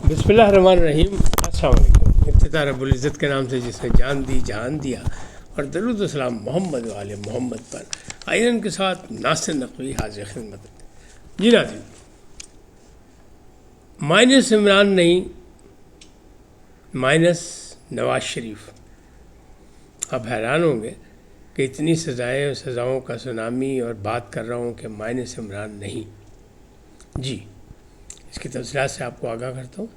بسم اللہ الرحمن الرحیم۔ السلام علیکم۔ ابتدا رب العزت کے نام سے جس نے جان دی جہان دیا، اور درود و سلام محمد والے محمد پر۔ آئرن کے ساتھ ناصر نقوی حاضر خدمت۔ جی ناظرین، مائنس عمران نہیں، مائنس نواز شریف۔ اب حیران ہوں گے کہ اتنی سزائیں اور سزاؤں کا سونامی اور بات کر رہا ہوں کہ مائنس عمران نہیں۔ جی، اس کی تفصیلات سے آپ کو آگاہ کرتا ہوں۔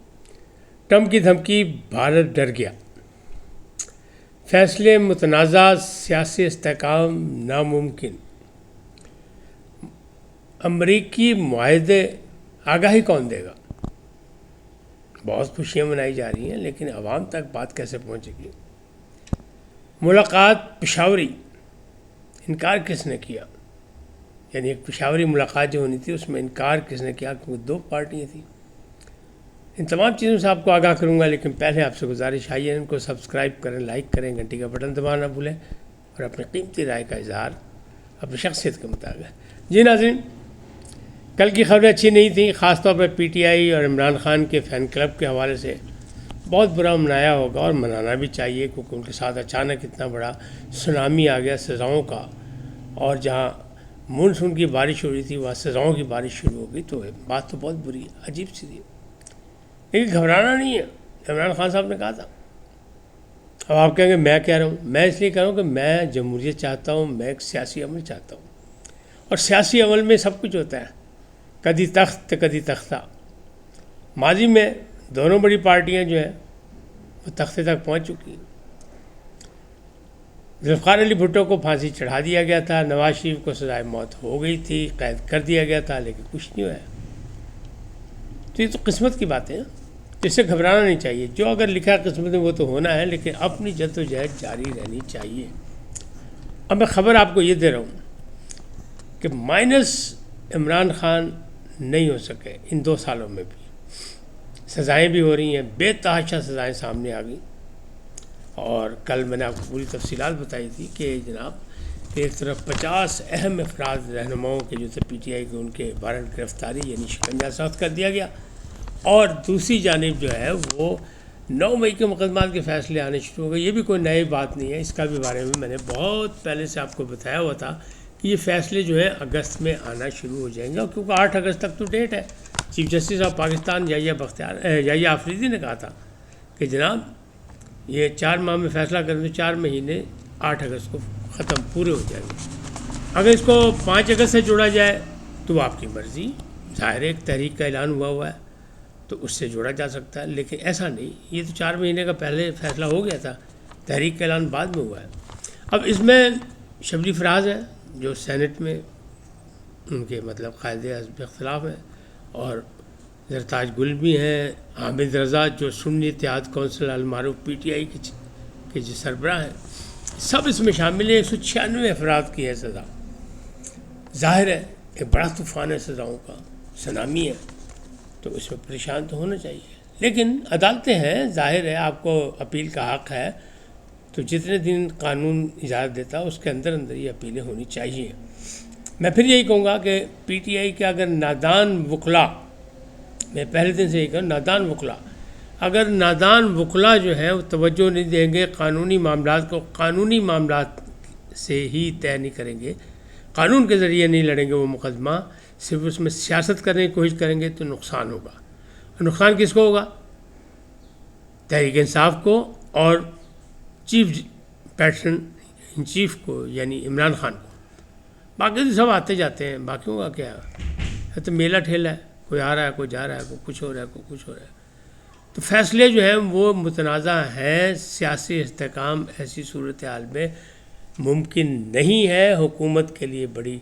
ٹرمپ کی دھمکی، بھارت ڈر گیا، فیصلے متنازع، سیاسی استحکام ناممکن، امریکی معاہدے، آگاہی کون دے گا؟ بہت خوشیاں منائی جا رہی ہیں، لیکن عوام تک بات کیسے پہنچے گی؟ ملاقات پشاوری، انکار کس نے کیا؟ یعنی ایک پشاوری ملاقات جو ہونی تھی اس میں انکار کس نے کیا؟ کیونکہ دو پارٹیاں تھیں۔ ان تمام چیزوں سے آپ کو آگاہ کروں گا، لیکن پہلے آپ سے گزارش آئیے ان کو سبسکرائب کریں، لائک کریں، گھنٹی کا بٹن دبانا نہ بھولیں، اور اپنی قیمتی رائے کا اظہار اپنی شخصیت کے مطابق۔ جی ناظرین، کل کی خبریں اچھی نہیں تھیں، خاص طور پہ پی ٹی آئی اور عمران خان کے فین کلب کے حوالے سے بہت برا منایا ہوگا، اور منانا بھی چاہیے، کیونکہ ان کے ساتھ اچانک اتنا بڑا سونامی آ گیا سزاؤں کا، اور جہاں مونسون کی بارش ہو رہی تھی وہاں سزاؤں کی بارش شروع ہو گئی، تو بات تو بہت بری عجیب سی تھی، لیکن گھبرانا نہیں ہے۔ عمران خان صاحب نے کہا تھا، اب آپ کہیں گے میں کہہ رہا ہوں، میں اس لیے کہہ رہا ہوں کہ میں جمہوریت چاہتا ہوں، میں ایک سیاسی عمل چاہتا ہوں، اور سیاسی عمل میں سب کچھ ہوتا ہے، کدی تخت کدی تختہ۔ ماضی میں دونوں بڑی پارٹیاں جو ہیں وہ تختے تک پہنچ چکی ہیں۔ ذوالفقار علی بھٹو کو پھانسی چڑھا دیا گیا تھا، نواز شریف کو سزائے موت ہو گئی تھی، قید کر دیا گیا تھا، لیکن کچھ نہیں ہوا ہے۔ تو یہ تو قسمت کی باتیں ہیں، جس سے گھبرانا نہیں چاہیے، جو اگر لکھا ہے قسمت میں وہ تو ہونا ہے، لیکن اپنی جدوجہد جاری رہنی چاہیے۔ اب میں خبر آپ کو یہ دے رہا ہوں کہ مائنس عمران خان نہیں ہو سکے ان 2 سالوں میں بھی، سزائیں بھی ہو رہی ہیں، بے تحاشا سزائیں سامنے آ گئی، اور کل میں نے آپ کو پوری تفصیلات بتائی تھی کہ جناب ایک طرف 50 اہم افراد رہنماؤں کے جو تھے پی ٹی آئی کے، ان کے وارنٹ گرفتاری یعنی شکنجہ سخت کر دیا گیا، اور دوسری جانب جو ہے وہ 9 مئی کے مقدمات کے فیصلے آنے شروع ہو گئے۔ یہ بھی کوئی نئی بات نہیں ہے، اس کا بھی بارے میں نے بہت پہلے سے آپ کو بتایا ہوا تھا کہ یہ فیصلے جو ہے اگست میں آنا شروع ہو جائیں گے، اور کیونکہ 8 اگست تک تو ڈیٹ ہے۔ چیف جسٹس آف پاکستان یحییٰ آفریدی نے کہا تھا کہ جناب یہ 4 ماہ میں فیصلہ کریں تو 4 مہینے 8 اگست کو ختم پورے ہو جائیں گے۔ اگر اس کو 5 اگست سے جوڑا جائے تو آپ کی مرضی، ظاہر ایک تحریک کا اعلان ہوا ہے تو اس سے جوڑا جا سکتا ہے، لیکن ایسا نہیں، یہ تو 4 مہینے کا پہلے فیصلہ ہو گیا تھا، تحریک کا اعلان بعد میں ہوا ہے۔ اب اس میں شبلی فراز ہے جو سینٹ میں ان کے مطلب قائد حزب اختلاف ہیں، اور زرتاج گل بھی ہیں، حامد رضا جو سنی اتحاد کونسل المعروف پی ٹی آئی کے جو سربراہ ہیں، سب اس میں شامل ہیں۔ 196 افراد کی ہے سزا۔ ظاہر ہے ایک بڑا طوفان ہے سزاؤں کا، سونامی ہے، تو اس میں پریشان تو ہونا چاہیے، لیکن عدالتیں ہیں، ظاہر ہے آپ کو اپیل کا حق ہے، تو جتنے دن قانون اجازت دیتا ہے اس کے اندر یہ اپیلیں ہونی چاہیے۔ میں پھر یہی کہوں گا کہ پی ٹی آئی کے اگر نادان وکلا، میں پہلے دن سے یہی کہوں، نادان وکلا، اگر نادان وکلا جو ہے وہ توجہ نہیں دیں گے قانونی معاملات کو، قانونی معاملات سے ہی طے نہیں کریں گے، قانون کے ذریعے نہیں لڑیں گے وہ مقدمہ، صرف اس میں سیاست کرنے کی کوشش کریں گے، تو نقصان ہوگا۔ اور نقصان کس کو ہوگا؟ تحریک انصاف کو، اور چیف پیٹرن ان چیف کو یعنی عمران خان کو۔ باقی تو سب آتے جاتے ہیں، باقیوں کا کیا ہے، تو میلہ ٹھیلا ہے، کوئی آ رہا ہے، کوئی جا رہا ہے، کوئی کچھ ہو رہا ہے، کوئی کچھ ہو رہا ہے۔ تو فیصلے جو ہیں وہ متنازع ہیں، سیاسی استحکام ایسی صورتحال میں ممکن نہیں ہے، حکومت کے لیے بڑی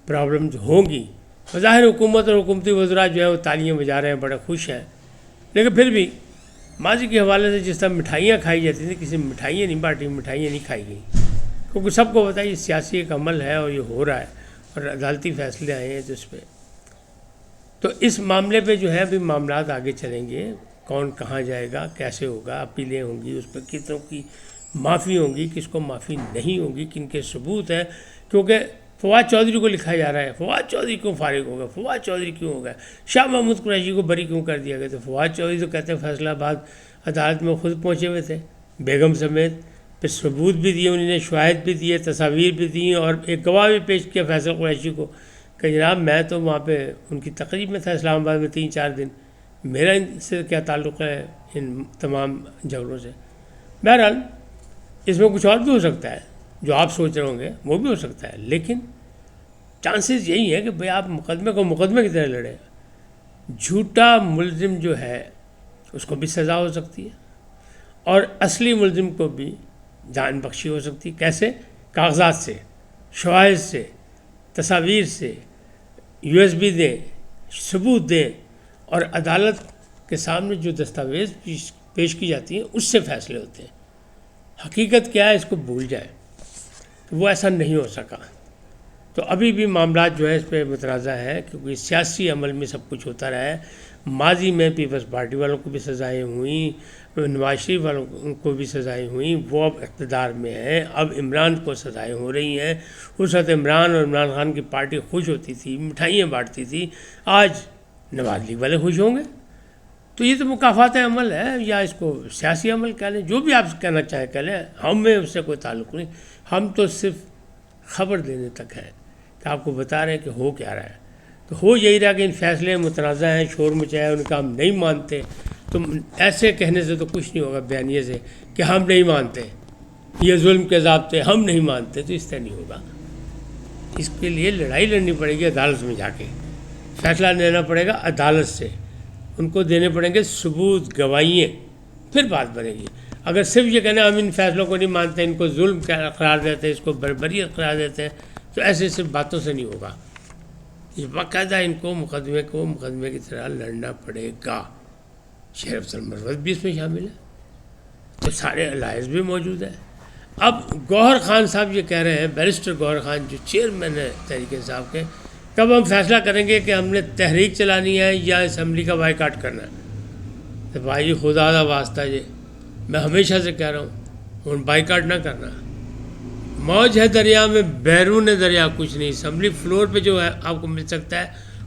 پرابلمز ہوں گی۔ ظاہر حکومت اور حکومتی وزراء جو ہے وہ تالیاں بجا رہے ہیں، بڑے خوش ہیں، لیکن پھر بھی ماضی کے حوالے سے جس طرح مٹھائیاں کھائی جاتی تھیں، کسی مٹھائیاں نہیں بانٹی، مٹھائیاں نہیں کھائی گئیں، کیونکہ سب کو پتہ ہے یہ سیاسی ایک عمل ہے اور یہ ہو رہا ہے، اور عدالتی فیصلے آئے ہیں جس پہ، تو اس معاملے پہ جو ہے ابھی معاملات آگے چلیں گے، کون کہاں جائے گا، کیسے ہوگا، اپیلیں ہوں گی، اس پہ کتنوں کی معافی ہوں گی، کس کو معافی نہیں ہوگی، کن کے ثبوت ہیں، کیونکہ فواد چودھری کو لکھا جا رہا ہے فواد چودھری کیوں فارغ ہو گیا، فواد چودھری کیوں ہو گیا، شاہ محمود قریشی کو بری کیوں کر دیا گیا؟ تو فواد چودھری تو کہتے ہیں فیصلہ آباد عدالت میں خود پہنچے ہوئے تھے بیگم سمیت، پھر ثبوت بھی دیے انہوں نے، شواہد بھی دیے، تصاویر بھی دیں، اور ایک گواہ بھی پیش کیا فیصل قریشی کو کہ جناب میں تو وہاں پہ ان کی تقریب میں تھا اسلام آباد میں 3-4 دن، میرا ان سے کیا تعلق ہے ان تمام جھگڑوں سے؟ بہرحال اس میں کچھ اور بھی ہو سکتا ہے، جو آپ سوچ رہے ہوں گے وہ بھی ہو سکتا ہے، لیکن چانسز یہی ہے کہ بھئی آپ مقدمے کو مقدمے کی طرح لڑیں۔ جھوٹا ملزم جو ہے اس کو بھی سزا ہو سکتی ہے، اور اصلی ملزم کو بھی جان بخشی ہو سکتی ہے۔ کیسے؟ کاغذات سے، شواہد سے، تصاویر سے، USB دیں، ثبوت دیں، اور عدالت کے سامنے جو دستاویز پیش کی جاتی ہیں اس سے فیصلے ہوتے ہیں۔ حقیقت کیا ہے اس کو بھول جائے، تو وہ ایسا نہیں ہو سکا۔ تو ابھی بھی معاملات جو ہے اس پہ متنازع ہے، کیونکہ سیاسی عمل میں سب کچھ ہوتا رہا ہے۔ ماضی میں پیپلز پارٹی والوں کو بھی سزائیں ہوئیں، نواز شریف والوں کو بھی سزائیں ہوئیں، وہ اب اقتدار میں ہیں، اب عمران کو سزائیں ہو رہی ہیں۔ اس وقت عمران اور عمران خان کی پارٹی خوش ہوتی تھی، مٹھائیاں بانٹتی تھی، آج نواز لیگ والے خوش ہوں گے؟ تو یہ تو مکافات عمل ہے، یا اس کو سیاسی عمل کہہ لیں، جو بھی آپ کہنا چاہیں کہہ لیں، ہمیں اس سے کوئی تعلق نہیں۔ ہم تو صرف خبر دینے تک ہے کہ آپ کو بتا رہے ہیں کہ ہو کیا رہا ہے۔ تو ہو یہی رہا کہ ان فیصلے متنازع ہیں، شور مچایا، ان کا ہم نہیں مانتے۔ تو ایسے کہنے سے تو کچھ نہیں ہوگا بیانیے سے کہ ہم نہیں مانتے، یہ ظلم کے ضابطے ہم نہیں مانتے، تو اس طرح نہیں ہوگا۔ اس کے لیے لڑائی لڑنی پڑے گی عدالت میں جا کے، فیصلہ لینا پڑے گا عدالت سے، ان کو دینے پڑیں گے ثبوت، گواہیاں، پھر بات بنے گی۔ اگر صرف یہ کہنا ہم ان فیصلوں کو نہیں مانتے، ان کو ظلم قرار دیتے ہیں، اس کو بربریت قرار دیتے ہیں، تو ایسے صرف باتوں سے نہیں ہوگا۔ یہ باقاعدہ ان کو مقدمے کی طرح لڑنا پڑے گا۔ شیخ افضل مروت بھی اس میں شامل ہے، تو سارے الائز بھی موجود ہیں۔ اب گوہر خان صاحب یہ کہہ رہے ہیں، بیرسٹر گوہر خان جو چیئرمین ہے تحریک انصاف کے، کب ہم فیصلہ کریں گے کہ ہم نے تحریک چلانی ہے یا اسمبلی کا بائیکاٹ کرنا ہے؟ تو بھائی خدا دا واسطہ جی، میں ہمیشہ سے کہہ رہا ہوں ان بائیکاٹ نہ کرنا۔ موج ہے دریا میں، بیرون دریا کچھ نہیں۔ اسمبلی فلور پہ جو ہے آپ کو مل سکتا ہے،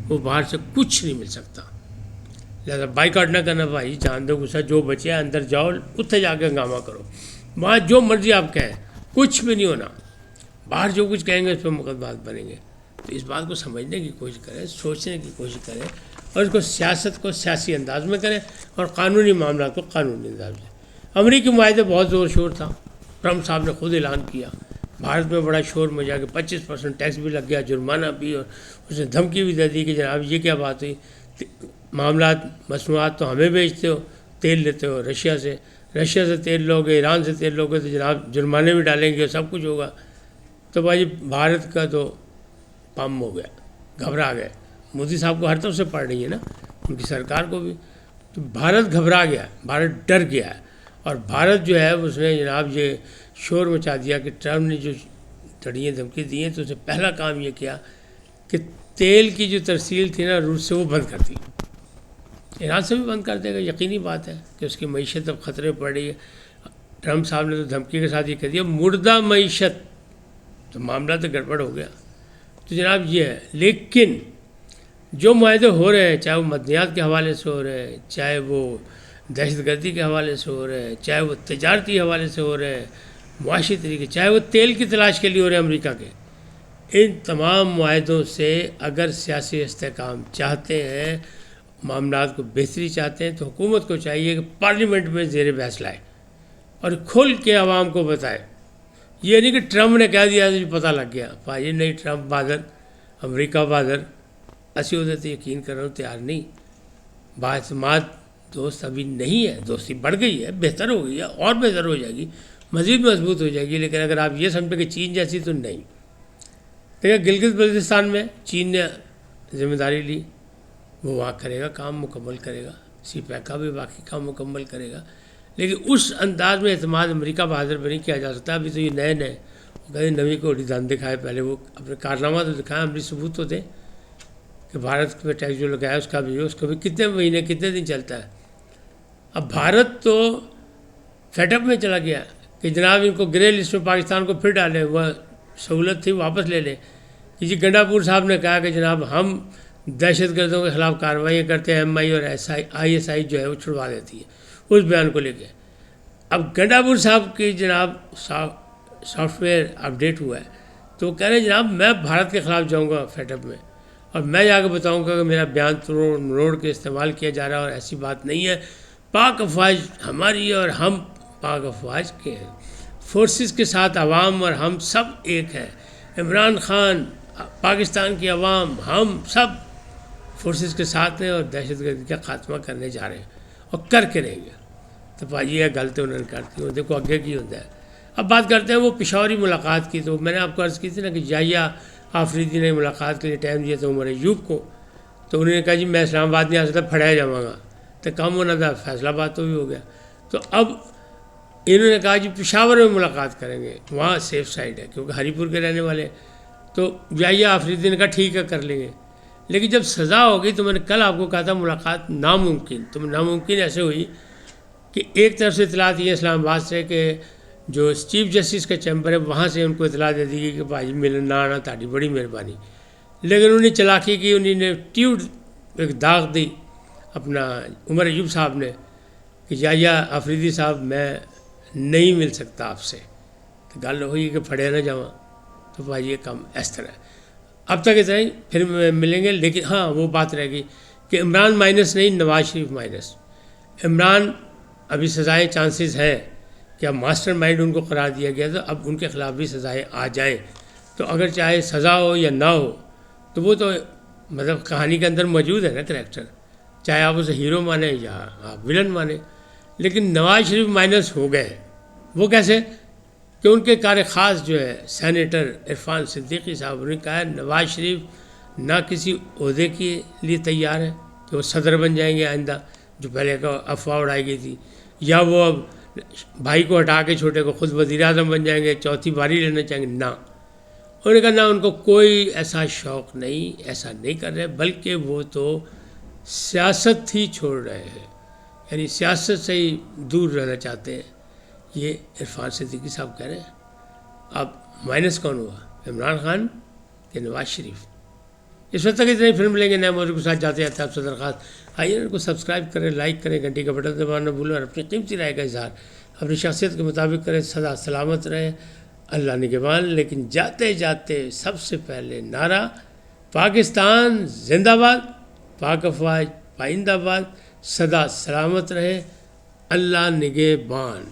وہ باہر سے کچھ نہیں مل سکتا۔ لہٰذا بائیکاٹ نہ کرنا بھائی، جان دو غصہ، جو بچے اندر جاؤ، اتنے جا کے ہنگامہ کرو، وہاں جو مرضی آپ کہیں، کچھ بھی نہیں ہونا۔ باہر جو کچھ کہیں گے اس پہ مقدمات بنیں گے۔ تو اس بات کو سمجھنے کی کوشش کریں، سوچنے کی کوشش کریں، اور اس کو سیاست کو سیاسی انداز میں کریں، اور قانونی معاملات کو قانونی انداز میں۔ امریکی معاہدے بہت زور شور تھا، ٹرمپ صاحب نے خود اعلان کیا، بھارت میں بڑا شور مچا کے 25% ٹیکس بھی لگ گیا، جرمانہ بھی، اور اس نے دھمکی بھی دے دی کہ جناب یہ کیا بات ہوئی، معاملات مصنوعات تو ہمیں بیچتے ہو، تیل لیتے ہو رشیا سے تیل لوگے، ایران سے تیل لوگے، تو جناب جرمانے بھی ڈالیں گے، سب کچھ ہوگا۔ تو بھائی بھارت کا تو پم ہو گیا، گھبرا گئے۔ مودی صاحب کو ہر طرف سے پڑ رہی ہے نا، ان کی سرکار کو بھی۔ تو بھارت گھبرا گیا، بھارت ڈر گیا ہے، اور بھارت جو ہے اس نے جناب یہ شور مچا دیا کہ ٹرمپ نے جو ٹڑیاں دھمکی دی ہیں، تو اس نے پہلا کام یہ کیا کہ تیل کی جو ترسیل تھی نا روس سے، وہ بند کر دی۔ ایران سے بھی بند کر دے گا، یقینی بات ہے کہ اس کی معیشت اب خطرے پڑ رہی ہے۔ ٹرمپ صاحب نے تو دھمکی کے ساتھ یہ کہہ دیا مردہ معیشت، تو معاملہ تو گڑبڑ ہو گیا۔ تو جناب یہ ہے، لیکن جو معاہدے ہو رہے ہیں، چاہے وہ مدنیات کے حوالے سے ہو رہے ہیں، چاہے وہ دہشت گردی کے حوالے سے ہو رہے ہیں، چاہے وہ تجارتی حوالے سے ہو رہے ہیں، معاشی طریقے، چاہے وہ تیل کی تلاش کے لیے ہو رہے ہیں امریکہ کے، ان تمام معاہدوں سے اگر سیاسی استحکام چاہتے ہیں، معاملات کو بہتری چاہتے ہیں، تو حکومت کو چاہیے کہ پارلیمنٹ میں زیر بحث لائے اور کھل کے عوام کو بتائے۔ یہ نہیں کہ ٹرمپ نے کہہ دیا تو پتہ لگ گیا، بھائی نہیں، ٹرمپ بہادر، امریکہ بہادر، اسی وجہ سے یقین کر رہا ہوں تیار نہیں۔ باعتماد دوست ابھی نہیں ہے، دوستی بڑھ گئی ہے، بہتر ہو گئی ہے، اور بہتر ہو جائے گی، مزید مضبوط ہو جائے گی، لیکن اگر آپ یہ سمجھیں کہ چین جیسی، تو نہیں۔ دیکھیں گلگت بلتستان میں چین نے ذمہ داری لی، وہ وہاں کرے گا، کام مکمل کرے گا، سی پیک کا بھی باقی کام مکمل کرے گا، لیکن اس انداز میں اعتماد امریکہ بہادر پہ نہیں کیا جا سکتا۔ ابھی تو یہ نئے وہ کہتے ہیں نوی کوڑی دان دکھائے، پہلے وہ اپنے کارنامہ تو دکھائیں، عملی ثبوت تو دیں کہ بھارت پہ ٹیکس جو لگایا اس کا بھی کتنے مہینے کتنے دن چلتا ہے۔ اب بھارت تو فیٹ اپ میں چلا گیا کہ جناب ان کو گرے لسٹ میں پاکستان کو پھر ڈالیں، وہ سہولت تھی واپس لے لیں، کہ جی گنڈاپور صاحب نے کہا کہ جناب ہم دہشت گردوں کے خلاف کارروائیاں کرتے ہیں، ایم آئی اور آئی ایس آئی جو ہے وہ چھڑوا دیتی ہے اس بیان کو لے کے۔ اب گنڈاپور صاحب کی جناب سافٹ ویئر اپڈیٹ ہوا ہے تو وہ کہہ رہے ہیں جناب میں بھارت کے خلاف جاؤں گا فیٹ اپ میں، اور میں جا کے بتاؤں گا کہ میرا بیان توڑ مروڑ کے استعمال کیا جا رہا ہے اور ایسی بات نہیں ہے، پاک افواج ہماری ہے اور ہم پاک افواج کے ہیں، فورسز کے ساتھ عوام اور ہم سب ایک ہیں، عمران خان، پاکستان کی عوام، ہم سب فورسز کے ساتھ ہیں اور دہشت گردی کا خاتمہ کرنے جا رہے ہیں اور کر کے رہیں گے۔ تو بھائی یہ غلطی انہوں نے کرتی ہوں، دیکھو آگے کی ہوتا ہے۔ اب بات کرتے ہیں وہ پشاوری ملاقات کی، تو میں نے آپ کو عرض کی تھی نا کہ یحییٰ آفریدی نے ملاقات کے لیے ٹائم دیا تھا عمر ایوب کو، تو انہوں نے کہا جی میں اسلام آباد نہیں آ سکتا، پھڑایا جاؤں گا، تو کم ہونا تھا، فیصلہ باد تو بھی ہو گیا۔ تو اب انہوں نے کہا جی پشاور میں ملاقات کریں گے، وہاں سیف سائڈ ہے کیونکہ ہری پور کے رہنے والے، تو یحییٰ آفریدی نے کہا ٹھیک ہے کر لیں گے۔ لیکن جب سزا ہو گئی تو میں نے کل آپ کو کہا تھا ملاقات ناممکن، تو ناممکن ایسے ہوئی کہ ایک طرف سے اطلاعات یہ اسلام آباد سے کہ جو چیف جسٹس کا چیمبر ہے وہاں سے ان کو اطلاع دے دی گئی کہ بھائی ملن نہ آنا تاری بڑی مہربانی، لیکن انہوں نے چلاکی کی، انہوں نے ٹیوٹ ایک داغ دی اپنا عمر ایوب صاحب نے کہ یحییٰ آفریدی صاحب میں نہیں مل سکتا آپ سے، تو گل ہوئی کہ پھڑے نہ جاواں، تو بھائی یہ کام اس طرح ہے۔ اب تک اتنا ہی، پھر ملیں گے، لیکن ہاں وہ بات رہ گئی کہ عمران مائنس نہیں، نواز شریف مائنس۔ عمران ابھی سزائیں چانسز ہیں کہ اب ماسٹر مائنڈ ان کو قرار دیا گیا، تو اب ان کے خلاف بھی سزائیں آ جائیں، تو اگر چاہے سزا ہو یا نہ ہو تو وہ تو مطلب کہانی کے اندر موجود ہے نا کریکٹر، چاہے آپ اسے ہیرو مانیں یا آپ ولن مانیں۔ لیکن نواز شریف مائنس ہو گئے، وہ کیسے؟ کہ ان کے کار خاص جو ہے سینیٹر عرفان صدیقی صاحب نے کہا ہے نواز شریف نہ کسی عہدے کے لیے تیار ہے کہ وہ صدر بن جائیں گے آئندہ، جو پہلے کا افواہ اڑائی گئی تھی، یا وہ اب بھائی کو ہٹا کے چھوٹے کو خود وزیر اعظم بن جائیں گے، چوتھی باری لینا چاہیں گے، نہ۔ انہوں نے کہا نہ، ان کو کوئی ایسا شوق نہیں، ایسا نہیں کر رہے، بلکہ وہ تو سیاست ہی چھوڑ رہے ہیں، یعنی سیاست سے ہی دور رہنا چاہتے ہیں، یہ عرفان صدیقی صاحب کہہ رہے ہیں۔ اب مائنس کون ہوا، عمران خان کہ نواز شریف؟ اس وقت تک اتنے پھر ملیں گے نئے موضوع کے ساتھ، جاتے جاتے آپ سے درخواست آئیے ان کو سبسکرائب کریں، لائک کریں، گھنٹی کا بٹن دبانا نہ بھولیں، اور اپنی قیمتی رائے کا اظہار اپنی شخصیت کے مطابق کریں۔ سدا سلامت رہیں، اللہ نگہبان۔ لیکن جاتے جاتے سب سے پہلے نعرہ پاکستان زندہ باد، پاک افواج پائندہ باد، سدا سلامت رہے، اللہ نگہبان۔